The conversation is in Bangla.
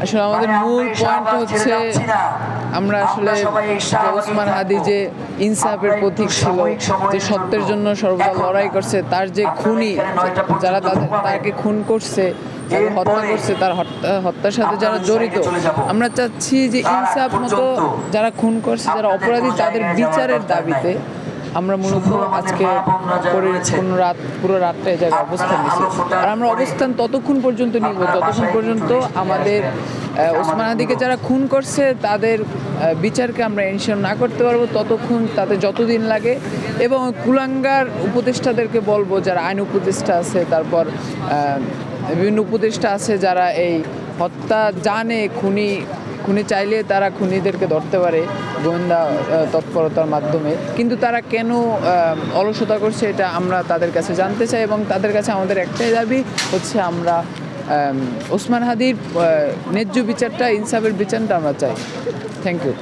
আসলে আমাদের মূল পয়েন্ট হচ্ছে আমরা আসলে ওসমান হাদি যে ইনসাফের প্রতীক ছিল, যে সত্যের জন্য সর্বদা লড়াই করছে, তার যে খুনি যারা তাকে খুন করছে, যাকে হত্যা করছে, তার হত্যার সাথে যারা জড়িত, আমরা চাচ্ছি যে ইনসাফ মতো যারা খুন করছে, যারা অপরাধী, তাদের বিচারের দাবিতে আমরা মূলত আজকে পুরো রাতটা এই জায়গায় অবস্থান নিচ্ছি। আর আমরা অবস্থান ততক্ষণ পর্যন্ত নিব যতক্ষণ পর্যন্ত আমাদের ওসমান হাদিকে যারা খুন করছে তাদের বিচারকে আমরা এনশিওর না করতে পারবো, ততক্ষণ তাদের যতদিন লাগে। এবং কুলাঙ্গার উপদেষ্টাদেরকে বলবো, যারা আইন উপদেষ্টা আছে, তারপর বিভিন্ন উপদেষ্টা আছে যারা এই হত্যা জানে, খুনি চাইলে তারা খুনিদেরকে ধরতে পারে গোয়েন্দা তৎপরতার মাধ্যমে, কিন্তু তারা কেন অলসতা করছে এটা আমরা তাদের কাছে জানতে চাই। এবং তাদের কাছে আমাদের একটাই দাবি হচ্ছে, আমরা ওসমান হাদির ন্যায্য বিচারটা, ইনসাফের বিচারটা আমরা চাই। Thank you.